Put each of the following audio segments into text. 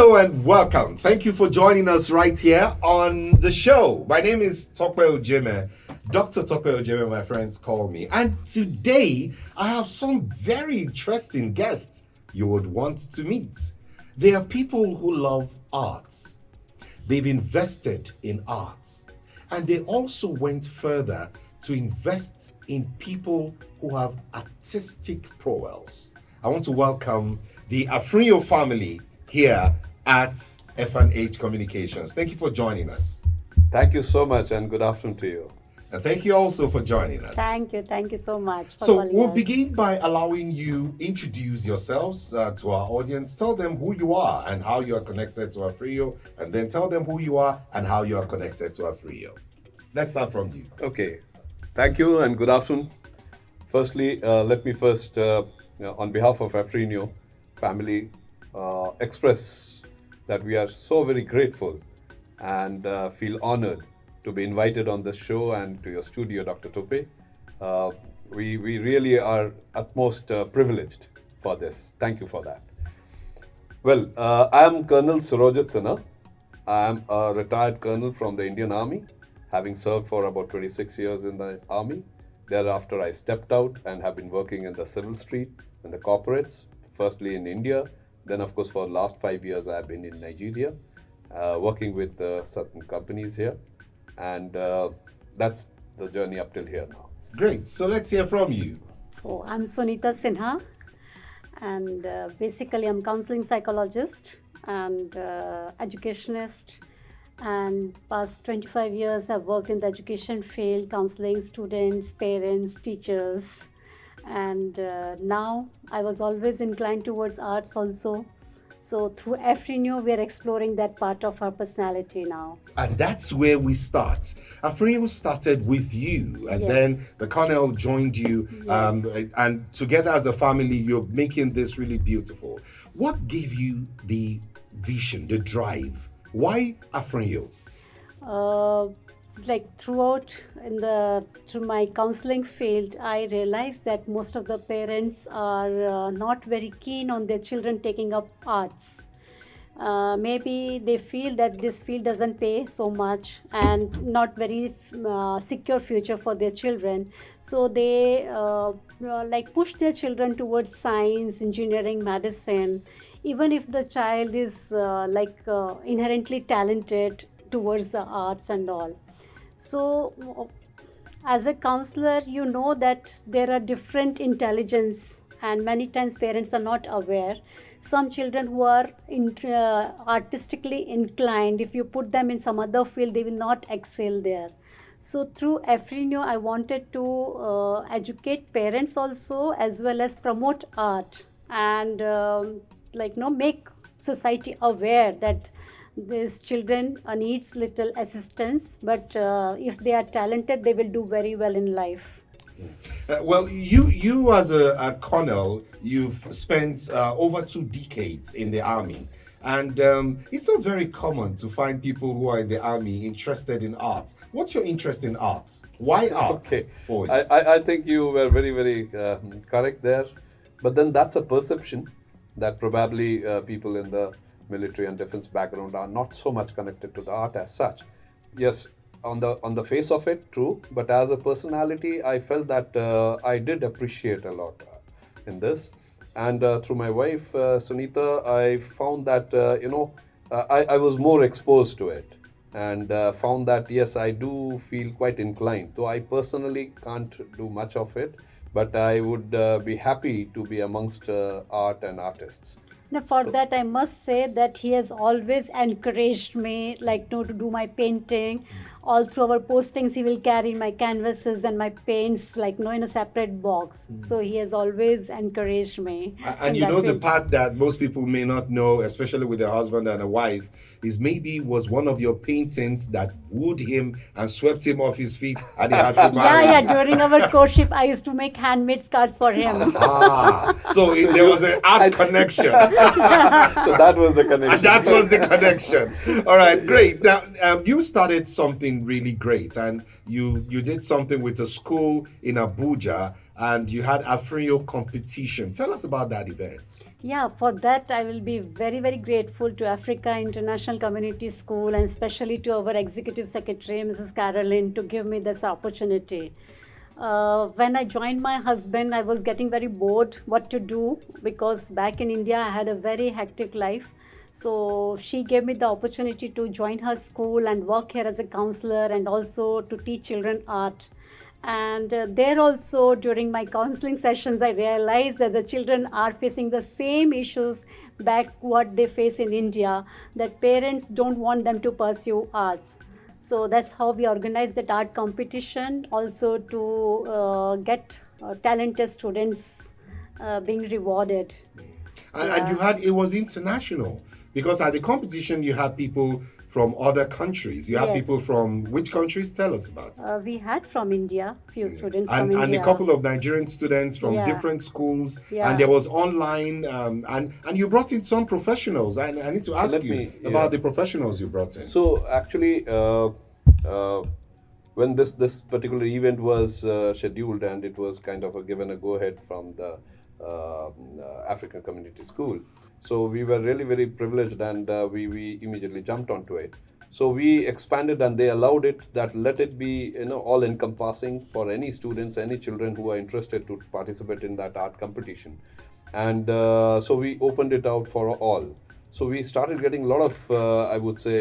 Hello and welcome. Thank you for joining us right here on the show. My name is Tope Ojeme. Dr. Tope Ojeme, my friends call me. And today I have some very interesting guests you would want to meet. They are people who love arts. They've invested in arts. And they also went further to invest in people who have artistic prowess. I want to welcome the Afrinyo family here at F&H Communications. Thank you for joining us. Thank you so much and good afternoon to you. And thank you also for joining us. Thank you so much for So calling we'll us. begin by allowing you introduce yourselves to our audience. Tell them who you are and how you are connected to Afrinyo, and then tell them who you are and how you are connected to Afrinyo. Let's start from you. Okay, thank you and good afternoon. Firstly, let me first, on behalf of Afrinyo family, express that we are so very grateful and feel honored to be invited on this show and to your studio, Dr. Tope. We really are utmost privileged for this. Thank you for that. Well, I am Colonel Surojit Sinha. I am a retired colonel from the Indian Army, having served for about 26 years in the Army. Thereafter, I stepped out and have been working in the civil street, in the corporates, firstly in India. Then, of course, for the last 5 years, I have been in Nigeria, working with certain companies here. And that's the journey up till here now. Great. So let's hear from you. Oh, I'm Sunita Sinha, and basically I'm counseling psychologist and educationist. And past 25 years I've worked in the education field, counseling students, parents, teachers. And now I was always inclined towards arts also. So through Afrinyo, we are exploring that part of our personality now. And that's where we start. Afrinyo started with you, and Yes. then the colonel joined you, Yes. and together as a family, you're making this really beautiful. What gave you the vision, the drive? Why Afrinyo? Like throughout through my counseling field, I realized that most of the parents are not very keen on their children taking up arts. Maybe they feel that this field doesn't pay so much and not very secure future for their children. So they like push their children towards science, engineering, medicine, even if the child is inherently talented towards the arts and all. So as a counselor, you know that there are different intelligence, and many times parents are not aware. Some children who are artistically inclined, if you put them in some other field, they will not excel there. So through Afrinyo, I wanted to educate parents also, as well as promote art and make society aware that these children needs little assistance, but if they are talented, they will do very well in life. Well, you as a colonel, you've spent over 2 decades in the army. And it's not very common to find people who are in the army interested in art. What's your interest in art? Why art? Okay, For you? I think you were very, very correct there. But then that's a perception that probably people in the military and defense background are not so much connected to the art as such. Yes, on the face of it, true. But as a personality, I felt that I did appreciate a lot in this. And through my wife, Sunita, I found that, I was more exposed to it and found that, yes, I do feel quite inclined. Though I personally can't do much of it, but I would be happy to be amongst art and artists. Now, for that, I must say that he has always encouraged me, to do my painting. All through our postings, he will carry my canvases and my paints, in a separate box. So he has always encouraged me. And in you that know, the field. part that most people may not know, especially with a husband and a wife, is maybe was one of your paintings that wooed him and swept him off his feet, and he had to marry. Yeah, during our courtship, I used to make handmade scarves for him. So there was an art connection. So that was the connection. And that was the connection. All right, great. Now, you started something something really great, and you did something with a school in Abuja, and you had Afrinyo competition. Tell us about that event. Yeah, for that I will be very, very grateful to Africa International Community School and especially to our Executive Secretary, Mrs. Caroline, to give me this opportunity. When I joined my husband, I was getting very bored what to do because back in India I had a very hectic life. So she gave me the opportunity to join her school and work here as a counselor and also to teach children art. And there also during my counseling sessions I realized that the children are facing the same issues back what they face in India, that parents don't want them to pursue arts. So that's how we organized that art competition, also to get talented students being rewarded. And you had, it was international, because at the competition you had people from other countries. You had Yes. people from which countries? Tell us about it. We had from India, few students from And India. a couple of Nigerian students from Yeah. different schools, Yeah. and there was online, and you brought in some professionals. And I need to ask Let you me- about yeah. the professionals you brought in. So actually, when this particular event was scheduled and it was kind of given a go ahead from the African Community School, so we were really very privileged, and we immediately jumped onto it. So we expanded and they allowed it that let it be all encompassing for any students, any children who are interested to participate in that art competition. And so we opened it out for all. So we started getting a lot of, I would say,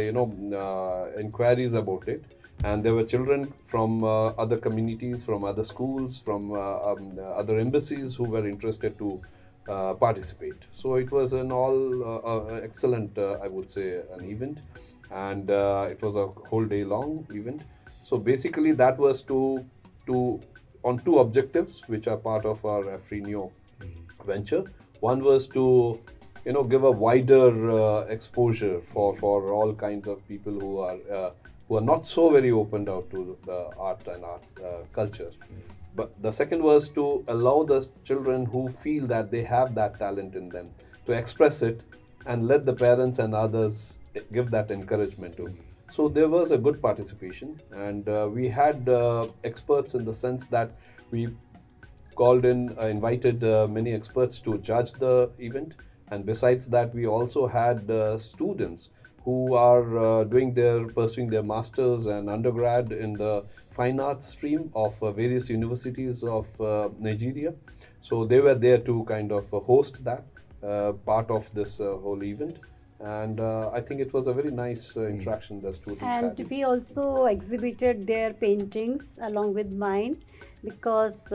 inquiries about it. And there were children from other communities, from other schools, from other embassies who were interested to participate. So it was an all excellent, I would say, an event. And it was a whole day long event. So basically that was on two objectives, which are part of our Afrinyo venture. One was to give a wider exposure for all kinds of people who are not so very opened out to the art and art culture. But the second was to allow the children who feel that they have that talent in them to express it and let the parents and others give that encouragement to. So there was a good participation, and we had experts in the sense that we invited many experts to judge the event. And besides that, we also had students who are pursuing their masters and undergrad in the fine arts stream of various universities of Nigeria. So they were there to kind of host that part of this whole event. And I think it was a very nice interaction the students And had. we also exhibited their paintings along with mine because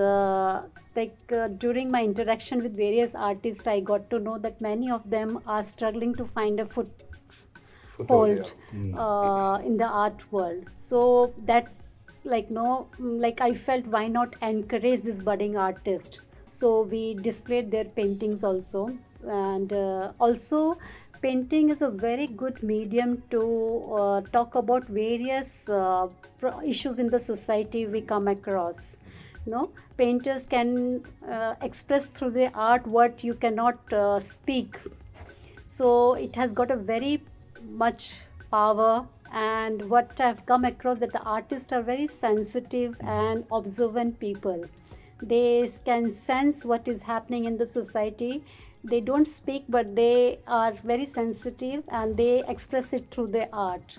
during my interaction with various artists, I got to know that many of them are struggling to find a foothold in the art world. So that's I felt, why not encourage this budding artist? So we displayed their paintings also. And also painting is a very good medium to talk about various issues in the society we come across. Painters can express through their art what you cannot speak. So it has got a very much power. And what I've come across, that the artists are very sensitive and observant people. They can sense what is happening in the society. They don't speak, but they are very sensitive and they express it through their art.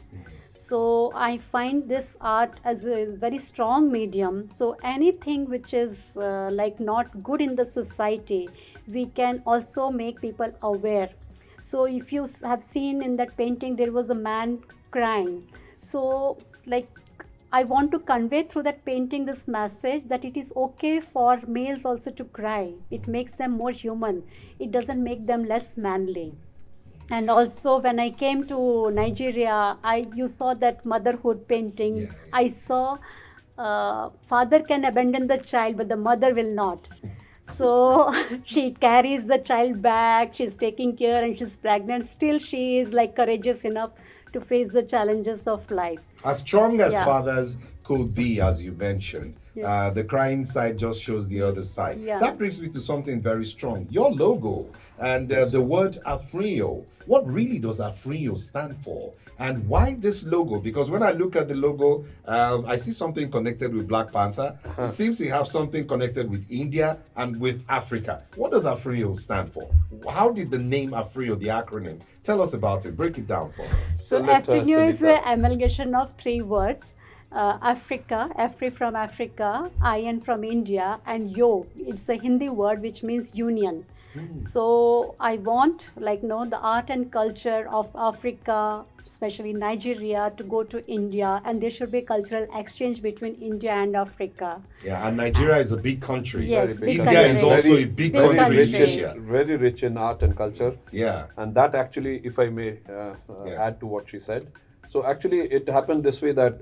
So I find this art as a very strong medium. So anything which is not good in the society, we can also make people aware. So if you have seen in that painting, there was a man crying. So I want to convey through that painting this message that it is okay for males also to cry. It makes them more human. It doesn't make them less manly. And also when I came to Nigeria, you saw that motherhood painting. Yeah. I saw father can abandon the child, but the mother will not. So she carries the child back, she's taking care and she's pregnant. Still she is courageous enough to face the challenges of life. As strong as Yeah. fathers could be, as you mentioned, Yeah. The crying side just shows the other side. Yeah. That brings me to something very strong. Your logo and the word Afrinyo. What really does Afrinyo stand for? And why this logo? Because when I look at the logo, I see something connected with Black Panther. It seems to have something connected with India and with Africa. What does Afrinyo stand for? How did the name Afrinyo, the acronym, tell us about it? Break it down for us. So let, Afrinyo is Sunita- an amalgamation of three words. Africa, Afri from Africa, Ayan from India, and Yo. It's a Hindi word which means union. So I want the art and culture of Africa, especially Nigeria, to go to India, and there should be cultural exchange between India and Africa. Yeah, and Nigeria is a big country. Yes, big India is country. also a big Big country in country. Asia. Very rich in art and culture. Yeah. And that actually, if I may Yeah. add to what she said, so actually it happened this way that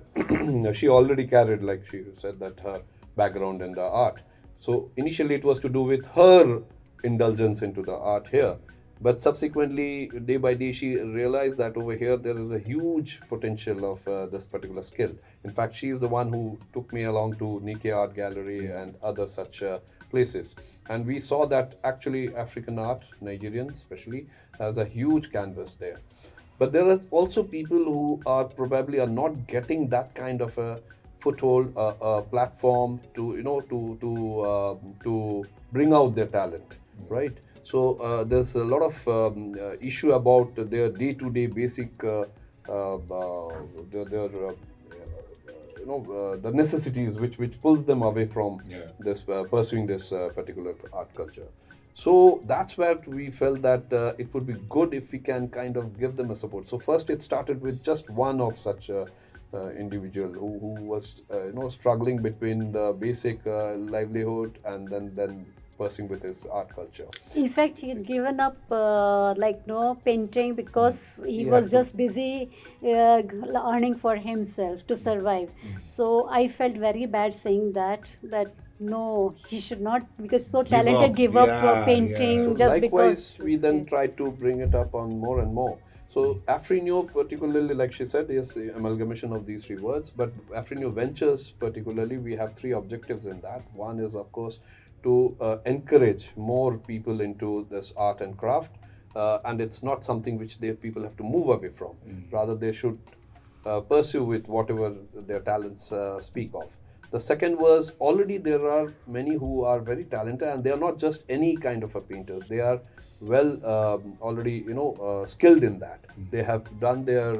she already carried, like she said, that her background in the art. So initially it was to do with her indulgence into the art here. But subsequently, day by day, she realized that over here there is a huge potential of this particular skill. In fact, she is the one who took me along to Nikkei Art Gallery and other such places. And we saw that actually African art, Nigerian especially, has a huge canvas there. But there are also people who are probably are not getting that kind of a foothold, a platform to to bring out their talent, right? So there's a lot of issue about their day-to-day basic their the necessities which pulls them away from this pursuing this particular art culture. So that's where we felt that it would be good if we can kind of give them a support. So first it started with just one of such individual who was struggling between the basic livelihood and then pursuing with his art culture. In fact, he had given up painting because he He was had to- just busy earning for himself to survive. So I felt very bad saying that no, he should not, because so talented, up. give up Yeah, painting yeah. So just likewise, because. we then tried to bring it up on more and more. So Afrinyo, particularly, like she said, is the amalgamation of these three words. But Afrinyo Ventures, particularly, we have three objectives in that. One is, of course, to encourage more people into this art and craft, and it's not something which people have to move away from. Rather, they should pursue with whatever their talents speak of. The second was, already there are many who are very talented, and they are not just any kind of a painters. They are already skilled in that. They have done their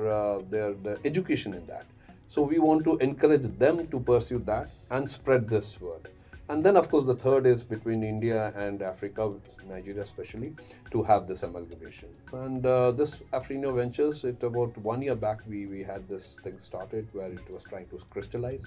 education in that. So we want to encourage them to pursue that and spread this word. And then, of course, the third is between India and Africa, Nigeria especially, to have this amalgamation. And this Afrinyo Ventures, about 1 year back, we had this thing started where it was trying to crystallize.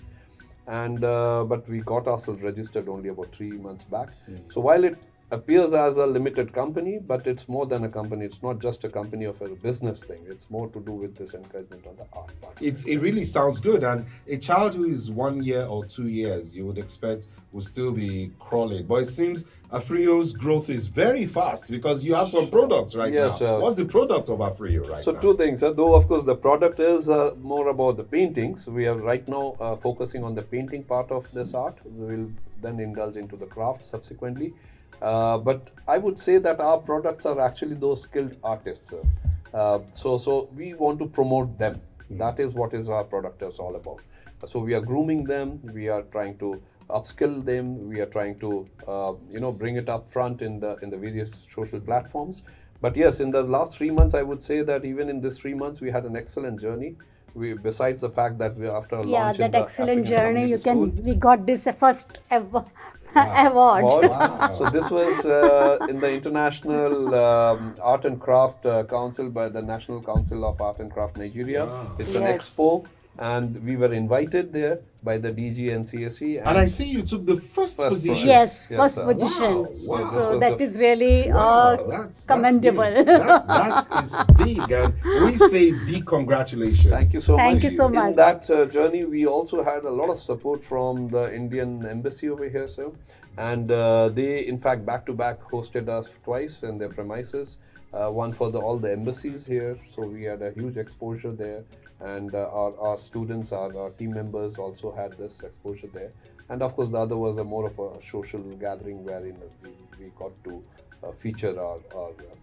And but we got ourselves registered only about 3 months back. So while it appears as a limited company, but it's more than a company. It's not just a company of a business thing. It's more to do with this encouragement on the art part. It really sounds good. And a child who is 1 year or 2 years, you would expect will still be crawling. But it seems Afrinyo's growth is very fast because you have some products right Yes, now. What's the product of Afrinyo right So now? two things, though of course the product is more about the paintings. We are right now focusing on the painting part of this art. We will then indulge into the craft subsequently. But I would say that our products are actually those skilled artists. So we want to promote them. That is what is our product is all about. So we are grooming them. We are trying to upskill them. We are trying to bring it up front in the various social platforms. But yes, in the last 3 months, I would say that even in this 3 months, we had an excellent journey. Besides the fact that we after a launch in That the excellent African journey. Community School, We got this first award. Wow. So this was in the International Art and Craft Council by the National Council of Art and Craft Nigeria. Wow. It's an Yes. expo, and we were invited there by the DG and CSE. And I see you took the first First position. Yes, Yes, first sir. position. Wow, wow. So was that the- is really Wow, that's commendable. big. That is big. And we say big congratulations. Thank you so much. Thank you so much. In that journey, we also had a lot of support from the Indian Embassy over here, sir. And they, in fact, back to back hosted us twice in their premises. One for all the embassies here. So we had a huge exposure there. And our students, our team members also had this exposure there. And of course, the other was a more of a social gathering wherein we got to feature our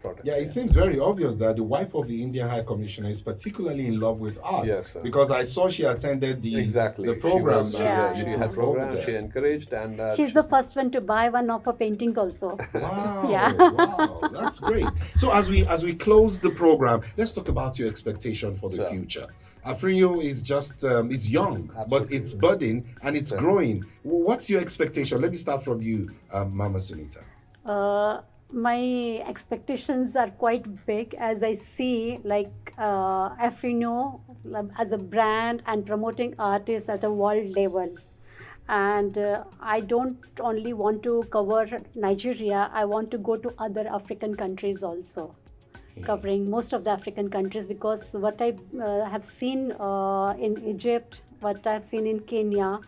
product. Yeah, it seems very obvious that the wife of the Indian High Commissioner is particularly in love with art. Yes, sir. Because I saw she attended the program. She, Yeah. had programs, she encouraged, and She's the first one to buy one of her paintings also. Wow, Yeah. wow, that's great. So as we close the program, let's talk about your expectation for the Sure. future. Afrinyo is just it's young, but Absolutely. it's budding and it's Sure. growing. What's your expectation? Let me start from you, Mama Sunita. My expectations are quite big as I see like Afrinyo as a brand and promoting artists at a world level. And I don't only want to cover Nigeria, I want to go to other African countries also, covering most of the African countries, because what I have seen in Egypt, what I've seen in Kenya,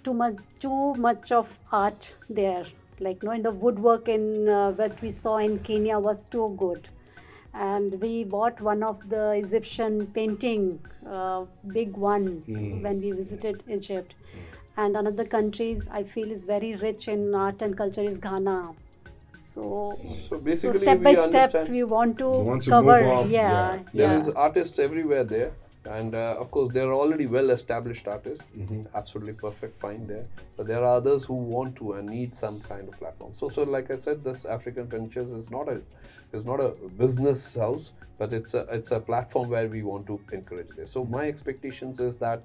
too much of art there. Like in the woodwork in what we saw in Kenya was too good, and we bought one of the Egyptian painting, big one, when we visited Egypt. And another countries I feel is very rich in art and culture is Ghana. So basically, step by we step understand we want to want to cover. move up, Yeah, there yeah. is artists everywhere there, and of course there are already well-established artists, absolutely perfect, fine there. But there are others who want to and need some kind of platform. So like I said, this African Ventures is not a business house, but it's a platform where we want to encourage this. So my expectations is that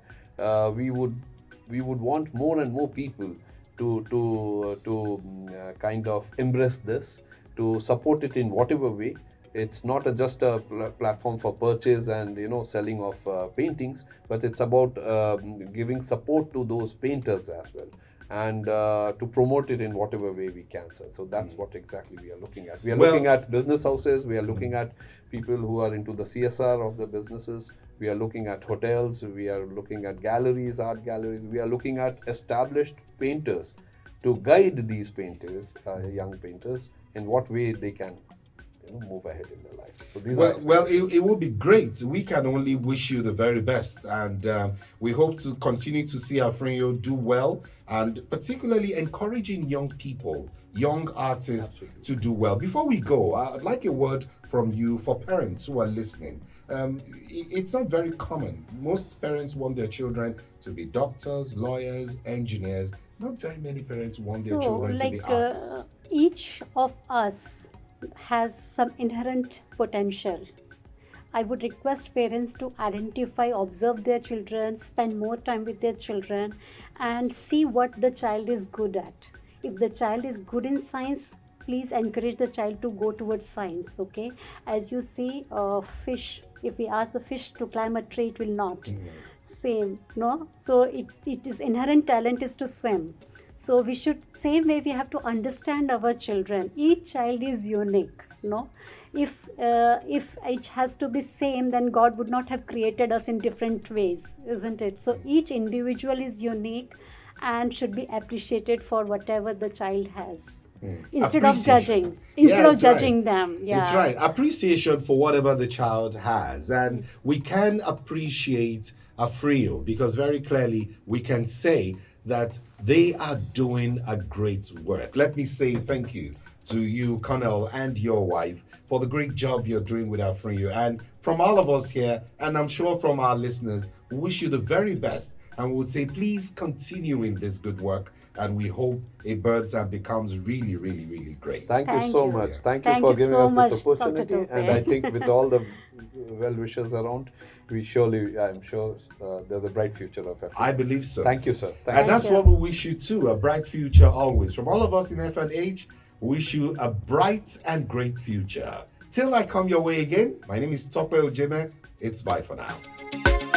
we would want more and more people to kind of embrace this, to support it in whatever way. It's not just a platform for purchase and selling of paintings, but it's about giving support to those painters as well, and to promote it in whatever way we can, sir. So that's what exactly we are looking at. We are looking at business houses, we are looking at people who are into the CSR of the businesses, we are looking at hotels, we are looking at galleries, art galleries, we are looking at established painters to guide these painters, young painters, in what way they can move ahead in their life. So these are It would be great. We can only wish you the very best, and we hope to continue to see Afrinyo do well, and particularly encouraging young people, young artists to do well. Before we go, I'd like a word from you for parents who are listening. It's not very common. Most parents want their children to be doctors, lawyers, engineers. Not very many parents want their children to be artists. Each of us has some inherent potential. I would request parents to identify, observe their children, spend more time with their children, and see what the child is good at. If the child is good in science, please encourage the child to go towards science. Okay, as you see, fish. If we ask the fish to climb a tree, it will not. Same, no. So it is inherent talent is to swim. So we should, same way we have to understand our children. Each child is unique, no? If each has to be same, then God would not have created us in different ways, isn't it? So each individual is unique and should be appreciated for whatever the child has. Instead of judging. Them. Yeah. It's right. Appreciation for whatever the child has. And we can appreciate Afrinyo because very clearly we can say that they are doing a great work. Let me say thank you to you, Colonel, and your wife for the great job you're doing with Afrinyo. And from all of us here, and I'm sure from our listeners, we wish you the very best. And we would say, please continue in this good work. And we hope it birds and becomes really, really, really great. Thank you so much. Thank you Thank for you giving so us much, this opportunity. Dr. And I think with all the well-wishers around, I'm sure there's a bright future of Afrinyo. I believe so. Thank you, sir. And that's what we wish you too, a bright future always. From all of us in FNH, wish you a bright and great future. Till I come your way again, my name is Tope Ojime. It's bye for now.